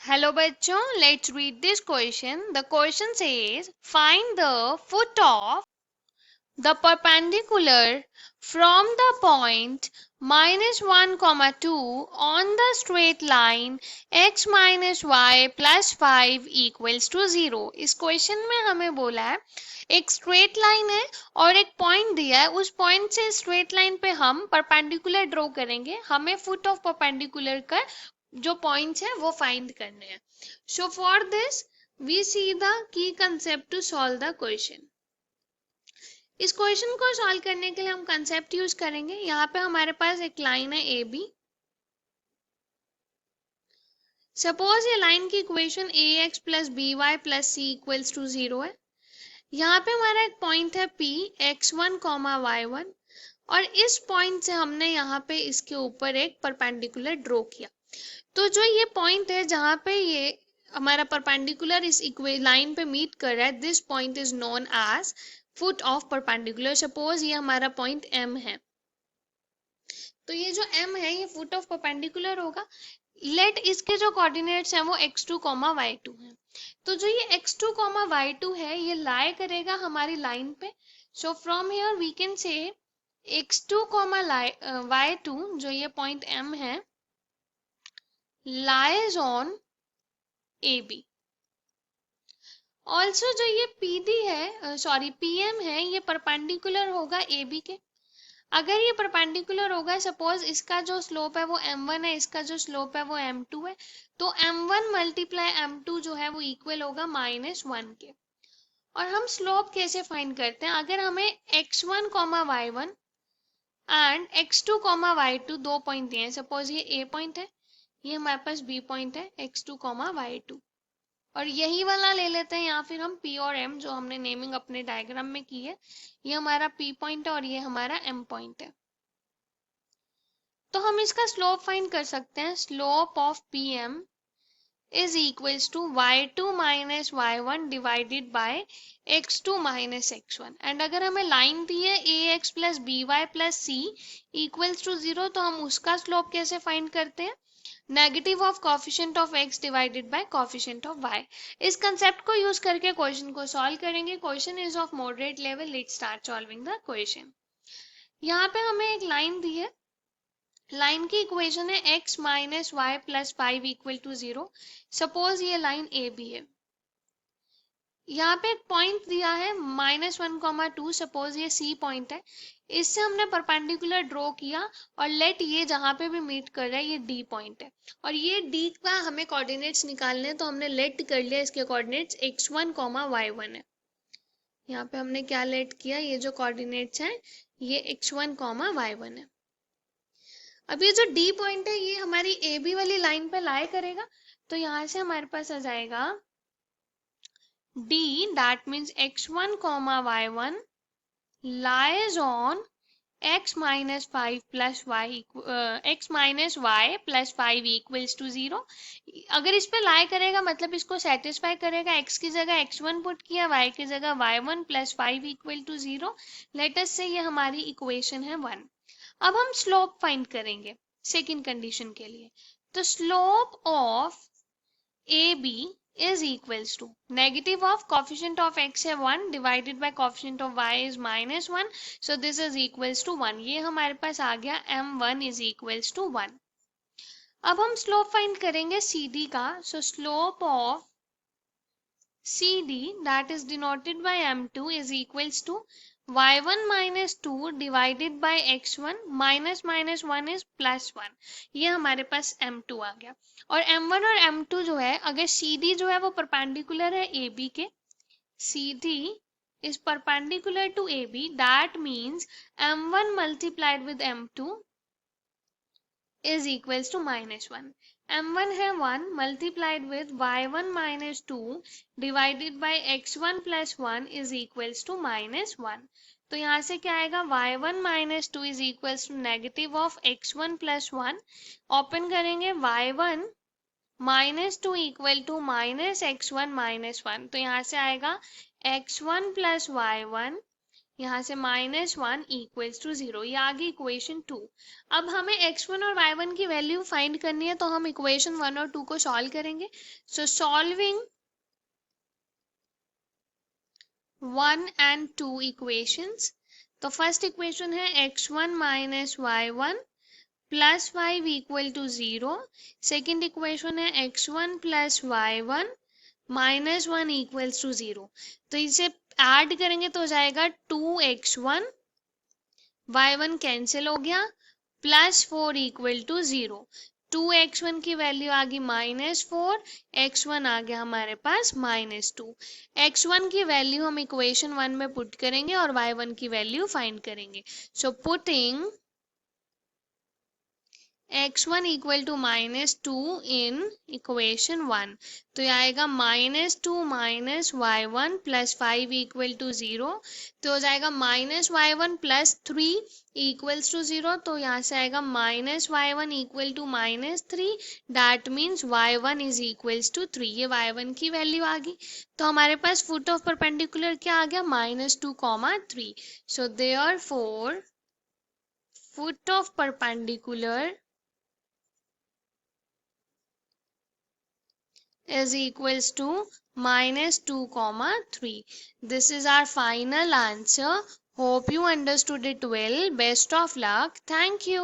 Hello बच्चों, let's read this question. The question says, find the foot of the perpendicular from the point -1, 2 on the straight line x minus y plus 5 equals to 0. इस question में हमें बोला है एक straight line है और एक पॉइंट दिया है, उस पॉइंट से स्ट्रेट लाइन पे हम परपेंडिकुलर ड्रॉ करेंगे, हमें फुट ऑफ परपेंडिकुलर का जो पॉइंट्स है वो फाइंड करने हैं. So for this we see the key concept to solve the question. इस क्वेश्चन को सॉल्व करने के लिए हम कंसेप्ट यूज करेंगे. यहाँ पे हमारे पास एक लाइन है ए बी. सपोज ये लाइन की equation A X plus B Y plus C equals to 0 है. यहाँ पे हमारा एक पॉइंट है पी x1 कॉमा y1 और इस पॉइंट से हमने यहाँ पे इसके ऊपर एक परपेंडिकुलर ड्रॉ किया. तो जो ये पॉइंट है जहाँ पे ये हमारा परपेंडिकुलर इस लाइन पे मीट कर रहा है, this point is known as foot of perpendicular. Suppose ये हमारा पॉइंट M है, तो ये जो M है ये फुट ऑफ परपेंडिकुलर होगा. लेट इसके जो कोऑर्डिनेट्स हैं वो x2 y2 हैं. तो जो ये x2 y2 है ये लाई करेगा हमारी लाइन पे. So from here we can say x2 y2 जो ये पॉइंट M है lies on AB. ऑल्सो जो ये PD है PM है ये परपेंडिकुलर होगा AB के. अगर ये परपेंडिकुलर होगा, सपोज इसका जो स्लोप है वो m1 है, इसका जो स्लोप है वो m2 है, तो m1 मल्टीप्लाई m2 जो है वो इक्वल होगा -1 के. और हम स्लोप कैसे फाइंड करते हैं? अगर हमें x1 y1 and x2 y2 दो पॉइंट दिए हैं, सपोज ये a पॉइंट है, ये हमारे पास b पॉइंट है x2 y2, और यही वाला ले लेते हैं, या फिर हम P और M जो हमने नेमिंग अपने डायग्राम में की है, ये हमारा P पॉइंट है और ये हमारा M पॉइंट है. तो हम इसका स्लोप फाइंड कर सकते हैं. Slope of PM is equals to y2 minus y1 divided by x2 minus x1. And अगर हमें लाइन दी है ax plus by plus c equals to 0, तो हम उसका स्लोप कैसे फाइंड करते हैं? Negative of coefficient of x divided by coefficient of y. इस कंसेप्ट को यूज करके क्वेश्चन को सॉल्व करेंगे. Question is of moderate level. Let's start solving the question. यहाँ पे हमें एक लाइन दी है, लाइन की इक्वेशन है x minus Y plus 5 equal to 0. Suppose ये लाइन ए बी है. यहाँ पे एक पॉइंट दिया है -1, 2. सपोज ये C पॉइंट है, इससे हमने परपेंडिकुलर ड्रॉ किया और लेट ये जहाँ पे भी मीट कर रहा है ये D पॉइंट है, और ये D का हमें कोऑर्डिनेट्स निकालने हैं, तो हमने लेट कर लिया इसके कोऑर्डिनेट्स x1 y1 है. यहाँ पे हमने क्या लेट किया, ये जो कोऑर्डिनेट्स हैं ये x1 y1 है. अब ये जो D पॉइंट है ये हमारी AB वाली लाइन पे लाई करेगा, तो यहाँ से हमारे पास आ जाएगा D, that means x1 y1 lies on x minus 5 plus y x minus y plus 5 equals to 0. अगर इस पे लाई करेगा मतलब इसको सेटिस्फाई करेगा. x की जगह x1 पुट किया, y की जगह y1 plus 5 equal to 0. Let us से ये हमारी इक्वेशन है 1. अब हम स्लोप फाइंड करेंगे सेकेंड कंडीशन के लिए. तो slope of AB is equals to negative of coefficient of x है 1 divided by coefficient of y is -1, so this is equals to 1. ये हमारे पास आ गया m1 is equals to 1. अब हम स्लोप फाइंड करेंगे CD का. so slope of CD that is denoted by m2 is equals to y1 minus 2 divided by x1 minus 1 is plus 1. ये हमारे पास m2 आ गया. और m1 और m2 जो है, अगर CD जो है वो परपेंडिकुलर है AB के, CD is perpendicular to AB, that means m1 multiplied with m2 is equals to -1. m1 है 1 multiplied with y1 minus 2 divided by x1 plus 1 is equals to -1. तो यहाँ से क्या आएगा, y1 minus 2 is equals to negative of x1 plus 1. Open करेंगे y1 minus 2 equal to minus x1 minus 1. तो यहाँ से आएगा x1 plus y1 यहाँ से -1 इक्वल्स टू 0, ये आ गई इक्वेशन 2। अब हमें x1 और y1 की वैल्यू फाइंड करनी है, तो हम इक्वेशन 1 और 2 को सॉल्व करेंगे। सो सॉल्विंग 1 and 2 इक्वेशंस, तो फर्स्ट इक्वेशन है x1 minus y1 plus 5 equal to 0। Second equation है x1 plus y1 minus 1 equals to 0। तो इसे ऐड करेंगे तो हो जाएगा 2x1, y1 कैंसिल हो गया, प्लस 4 इक्वल टू 0। 2x1 की वैल्यू आ गई -4, x1 आ गया हमारे पास -2। x1 की वैल्यू हम इक्वेशन 1 में पुट करेंगे और y1 की वैल्यू फाइंड करेंगे। So putting x1 equal to -2 in equation 1, तो ये आएगा -2 minus y1 plus 5 equal to 0, तो हो जाएगा -y1 प्लस 3 इक्वल्स टू 0, तो यहाँ से आएगा -y1 equal to -3, that means y1 is equals to 3। ये y1 की वैल्यू आ गई। तो हमारे पास फुट ऑफ परपेंडिकुलर क्या आ गया, -2, 3। So therefore foot of perpendicular is equals to -2, 3. This is our final answer. Hope you understood it well. Best of luck. Thank you.